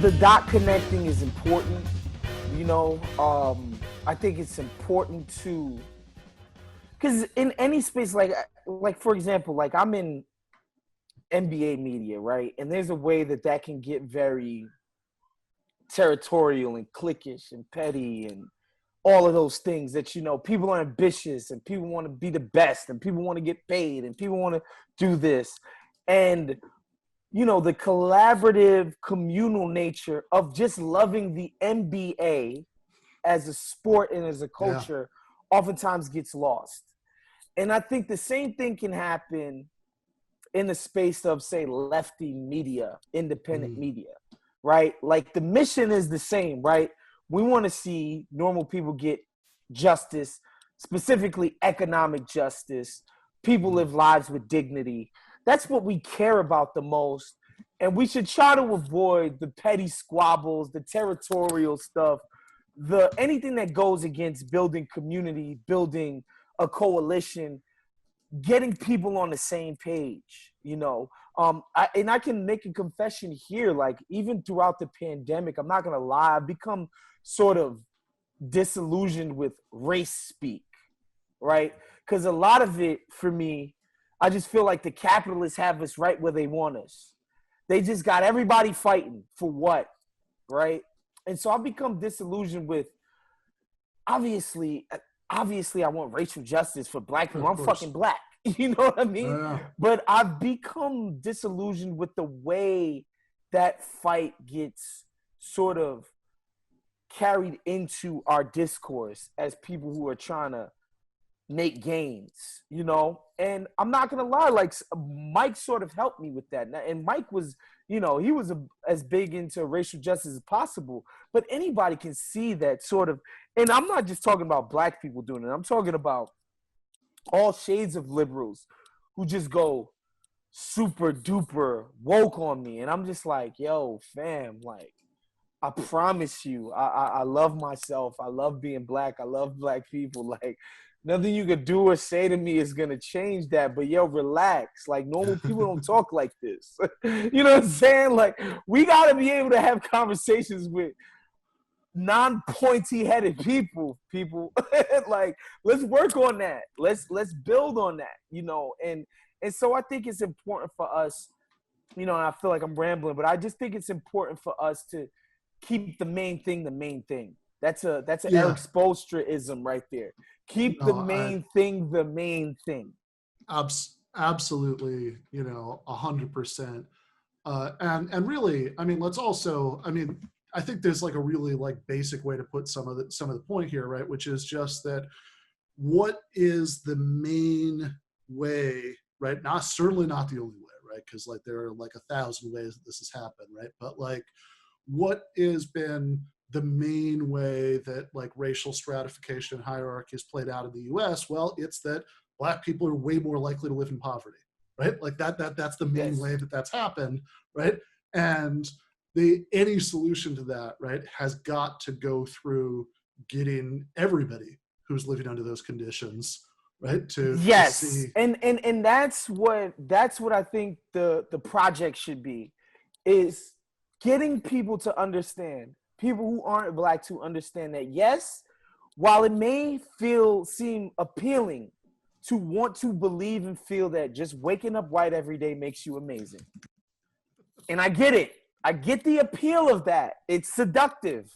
the dot connecting is important. You know, I think it's important to, because in any space, like for example, like I'm in NBA media, right? And there's a way that can get very territorial and cliquish and petty and all of those things that, you know, people are ambitious and people want to be the best and people want to get paid and people want to do this. And, you know, the collaborative communal nature of just loving the NBA as a sport and as a Yeah. culture oftentimes gets lost. And I think the same thing can happen in the space of, say, lefty media, independent media, right? Like the mission is the same, right? We want to see normal people get justice, specifically economic justice. People live lives with dignity. That's what we care about the most. And we should try to avoid the petty squabbles, the territorial stuff, the anything that goes against building community, building a coalition, getting people on the same page, you know. I can make a confession here, like even throughout the pandemic, I'm not gonna lie, I've become sort of disillusioned with race speak, right? Because a lot of it for me, I just feel like the capitalists have us right where they want us. They just got everybody fighting for what, right? And so I've become disillusioned with, obviously I want racial justice for black people. Of I'm course. fucking black. You know what I mean? Yeah. But I've become disillusioned with the way that fight gets sort of carried into our discourse as people who are trying to make gains, you know? And I'm not going to lie, like Mike sort of helped me with that. And Mike was, you know, he was as big into racial justice as possible, but anybody can see that sort of, and I'm not just talking about black people doing it. I'm talking about all shades of liberals who just go super duper woke on me. And I'm just like, yo, fam, like, I promise you, I love myself. I love being black. I love black people. Like, nothing you could do or say to me is going to change that. But, yo, relax. Like, normal people don't talk like this. You know what I'm saying? Like, we got to be able to have conversations with non-pointy-headed people. Like, let's work on that. Let's build on that, you know. And so I think it's important for us, you know, and I feel like I'm rambling, but I just think it's important for us to keep the main thing the main thing. That's an Yeah. Eric Spoelstra-ism right there. Keep the No, main thing the main thing. Absolutely, you know, 100%. And really, I mean, let's also, I mean, I think there's like a really like basic way to put some of the point here, right? Which is just that what is the main way, right? Certainly not the only way, right? Because like there are like 1,000 ways that this has happened, right? But like, what has been the main way that like racial stratification and hierarchy is played out in the US? Well, it's that black people are way more likely to live in poverty, right? Like that's the main way that that's happened, right? And any solution to that, right, has got to go through getting everybody who's living under those conditions, right, to see. And that's what I think the project should be, is getting people to understand, people who aren't black to understand that, yes, while it may seem appealing to want to believe and feel that just waking up white every day makes you amazing. And I get it. I get the appeal of that. It's seductive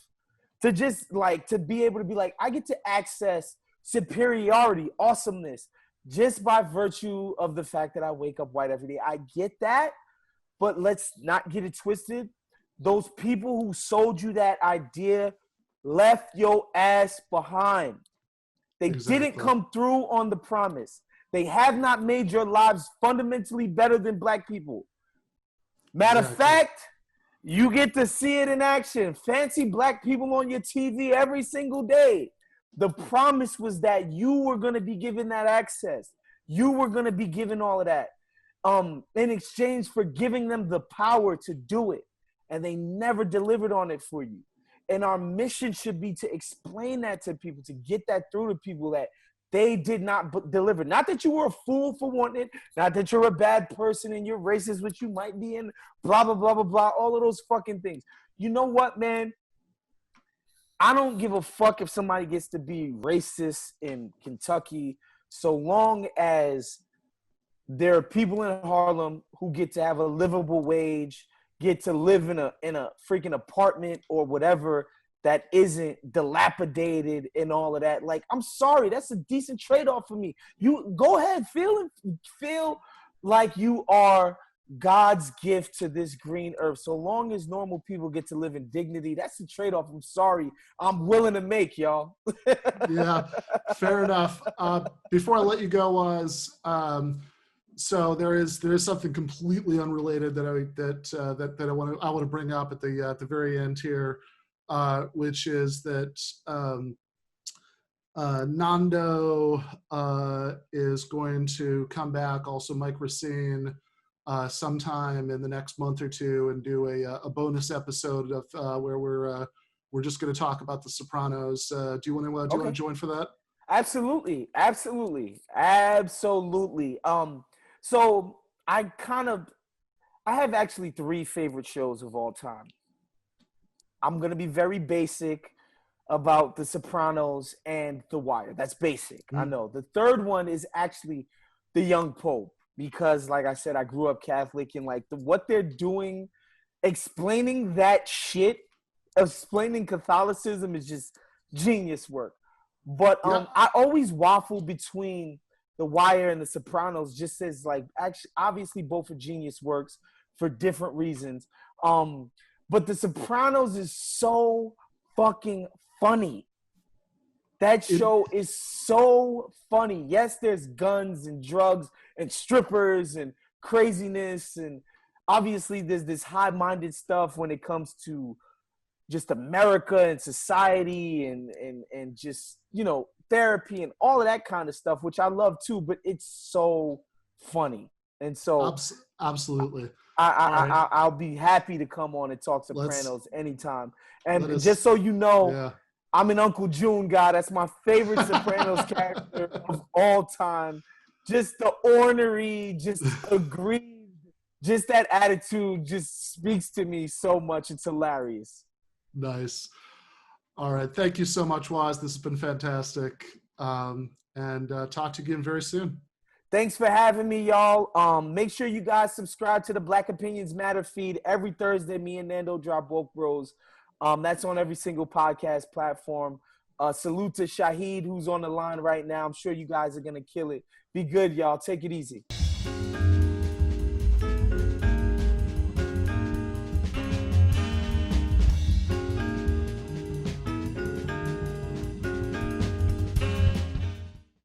to just like, to be able to be like, I get to access superiority, awesomeness, just by virtue of the fact that I wake up white every day. I get that, but let's not get it twisted. Those people who sold you that idea left your ass behind. They didn't come through on the promise. They have not made your lives fundamentally better than black people. Matter of fact, you get to see it in action. Fancy black people on your TV every single day. The promise was that you were going to be given that access. You were going to be given all of that in exchange for giving them the power to do it. And they never delivered on it for you. And our mission should be to explain that to people, to get that through to people, that they did not deliver. Not that you were a fool for wanting it, not that you're a bad person and you're racist, which you might be, in blah, blah, blah, blah, blah, all of those fucking things. you know what, man? I don't give a fuck if somebody gets to be racist in Kentucky, so long as there are people in Harlem who get to have a livable wage, get to live in a freaking apartment or whatever that isn't dilapidated and all of that. Like, I'm sorry, that's a decent trade-off for me. You go ahead, feel like you are God's gift to this green earth. So long as normal people get to live in dignity, that's the trade-off. I'm sorry, I'm willing to make, y'all. Yeah, fair enough. Before I let you go, so there is something completely unrelated that I want to bring up at the very end here, which is that Nando is going to come back. Also, Mike Racine sometime in the next month or two and do a bonus episode of where we're just going to talk about The Sopranos. Do you want to join for that? Absolutely. So I have actually 3 favorite shows of all time. I'm going to be very basic about The Sopranos and The Wire. That's basic. I know. The third one is actually The Young Pope because, like I said, I grew up Catholic and like what they're doing, explaining that shit, explaining Catholicism is just genius work. But I always waffle between The Wire and The Sopranos, just as like actually obviously both are genius works for different reasons. But The Sopranos is so fucking funny. That show is so funny. Yes, there's guns and drugs and strippers and craziness, and obviously there's this high-minded stuff when it comes to just America and society and just, you know, therapy and all of that kind of stuff, which I love too, but it's so funny. And so absolutely. I'll be happy to come on and talk Sopranos anytime. And just so you know, I'm an Uncle June guy. That's my favorite Sopranos character of all time. Just the ornery, just aggrieved, just that attitude just speaks to me so much. It's hilarious. Nice. All right. Thank you so much, Woz. This has been fantastic. And talk to you again very soon. Thanks for having me, y'all. Make sure you guys subscribe to the Black Opinions Matter feed. Every Thursday, me and Nando drop Woke Bros. That's on every single podcast platform. Salute to Shahid, who's on the line right now. I'm sure you guys are going to kill it. Be good, y'all. Take it easy.